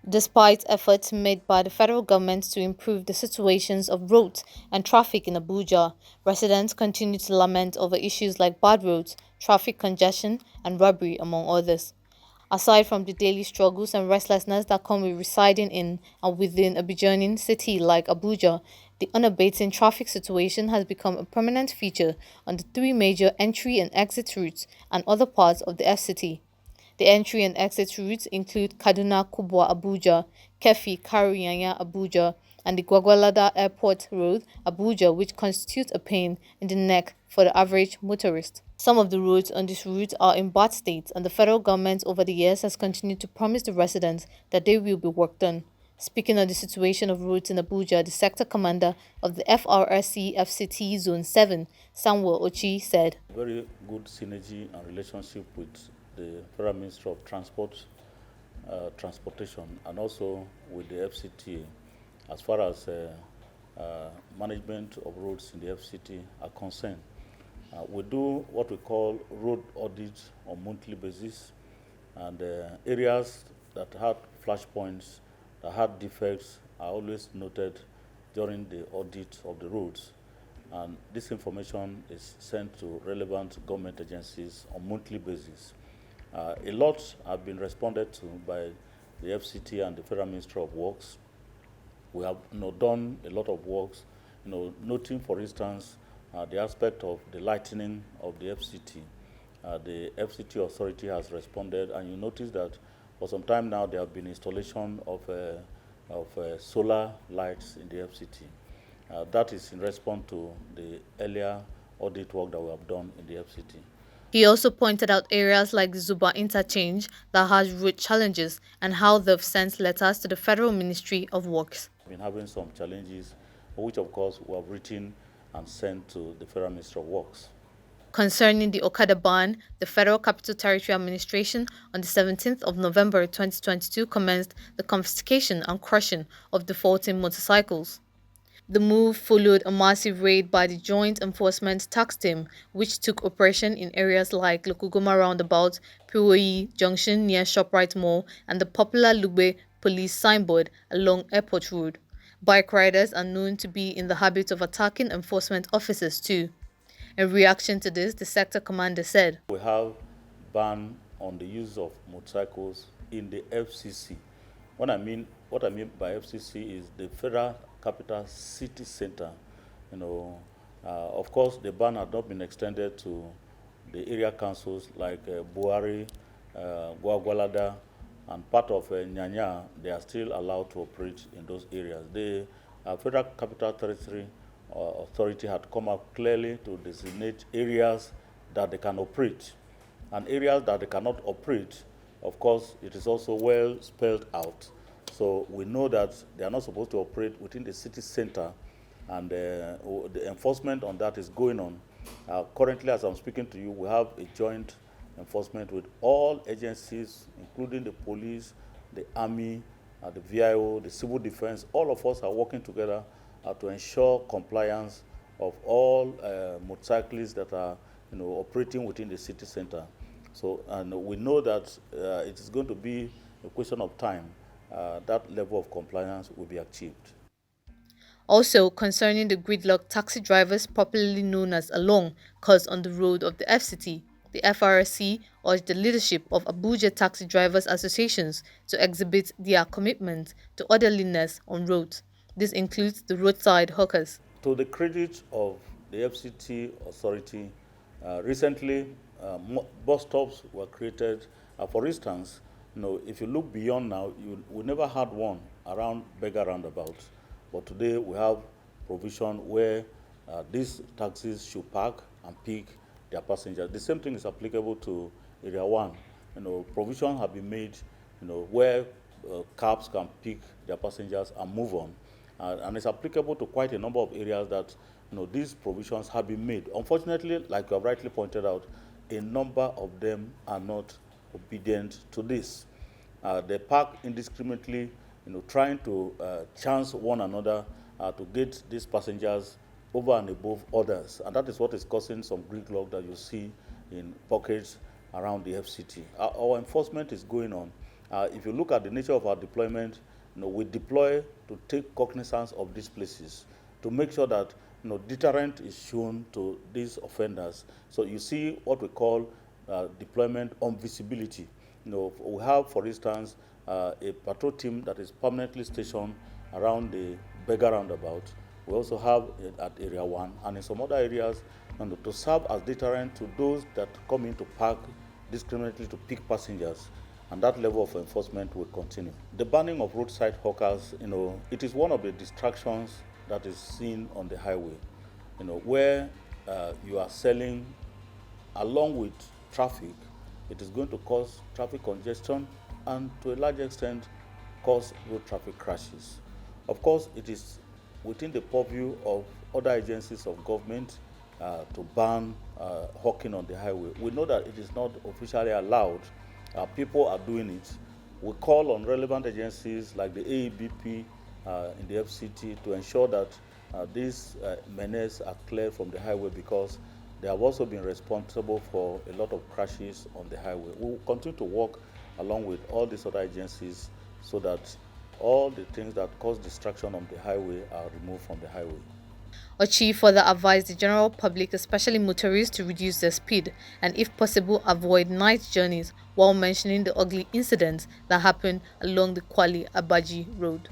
Despite efforts made by the federal government to improve the situations of roads and traffic in Abuja, residents continue to lament over issues like bad roads, traffic congestion, and robbery, among others. Aside from the daily struggles and restlessness that come with residing in and within a burgeoning city like Abuja, the unabating traffic situation has become a permanent feature on the three major entry and exit routes and other parts of the FCT. The entry and exit routes include Kaduna Kubwa Abuja, Kefi Kariyanya Abuja, and the Gwagwalada Airport Road, Abuja, which constitutes a pain in the neck for the average motorist. Some of the roads on this route are in bad state, and the federal government over the years has continued to promise the residents that they will be worked on. Speaking on the situation of roads in Abuja, the sector commander of the FRSC FCT Zone 7, Samuel Ochi, said, Very good synergy and relationship with the Federal Ministry of Transportation and also with the FCT as far as management of roads in the FCT are concerned. We do what we call road audits on monthly basis, and areas that had flashpoints, that had defects, are always noted during the audit of the roads. And this information is sent to relevant government agencies on monthly basis. A lot have been responded to by the FCT and the Federal Ministry of Works. We have done a lot of works, noting, for instance, the aspect of the lightening of the FCT. The FCT authority has responded, and you notice that for some time now there have been installation of solar lights in the FCT. That is in response to the earlier audit work that we have done in the FCT. He also pointed out areas like the Zuba interchange that has road challenges and how they've sent letters to the Federal Ministry of Works. We've been having some challenges, which of course we have written and sent to the Federal Ministry of Works. Concerning the Okada ban, the Federal Capital Territory Administration on the 17th of November 2022 commenced the confiscation and crushing of defaulting motorcycles. The move followed a massive raid by the Joint Enforcement Task Team, which took operation in areas like Lokugoma Roundabout, Piwoyi Junction near ShopRite Mall, and the popular Lugbe police signboard along Airport Road. Bike riders are known to be in the habit of attacking enforcement officers too. In reaction to this, the sector commander said, "We have ban on the use of motorcycles in the FCC. What I mean by FCC is the Federal Capital City Center. Of course, the ban had not been extended to the area councils like Buhari, Gwagwalada, and part of Nyanya. They are still allowed to operate in those areas. The Federal Capital Territory Authority had come up clearly to designate areas that they can operate. And areas that they cannot operate, of course, it is also well spelled out. So we know that they are not supposed to operate within the city center, and the enforcement on that is going on. Currently, as I'm speaking to you, we have a joint enforcement with all agencies, including the police, the army, the VIO, the civil defense. All of us are working together to ensure compliance of all motorcyclists that are operating within the city center. So, and we know that it is going to be a question of time that level of compliance will be achieved. Also, concerning the gridlock taxi drivers, popularly known as along, caused on the road of the FCT, the FRSC urged the leadership of Abuja Taxi Drivers Associations to exhibit their commitment to orderliness on roads. This includes the roadside hawkers. To the credit of the FCT authority, recently bus stops were created. For instance, if you look beyond now, we never had one around Beggar Roundabout. But today we have provision where these taxis should park and pick their passengers. The same thing is applicable to Area 1. Provision have been made, where cabs can pick their passengers and move on. And it's applicable to quite a number of areas that these provisions have been made. Unfortunately, like you have rightly pointed out, a number of them are not obedient to this. They park indiscriminately, trying to chance one another to get these passengers over and above others. And that is what is causing some gridlock that you see in pockets around the FCT. Our enforcement is going on, If you look at the nature of our deployment, we deploy to take cognizance of these places to make sure that deterrent is shown to these offenders. So you see what we call deployment on visibility. We have, for instance, a patrol team that is permanently stationed around the beggar roundabout. We also have it at Area 1 and in some other areas to serve as deterrent to those that come in to park discriminately to pick passengers, and that level of enforcement will continue. The banning of roadside hawkers, it is one of the distractions that is seen on the highway, where you are selling along with traffic. It is going to cause traffic congestion and to a large extent cause road traffic crashes. Of course, it is within the purview of other agencies of government to ban hawking on the highway. We know that it is not officially allowed. People are doing it. We call on relevant agencies like the AEBP in the FCT to ensure that these menaces are cleared from the highway, because they have also been responsible for a lot of crashes on the highway. We will continue to work along with all these other agencies so that all the things that cause distraction on the highway are removed from the highway. Ochi further advised the general public, especially motorists, to reduce their speed and, if possible, avoid night journeys, while mentioning the ugly incidents that happened along the Kwali Abaji road.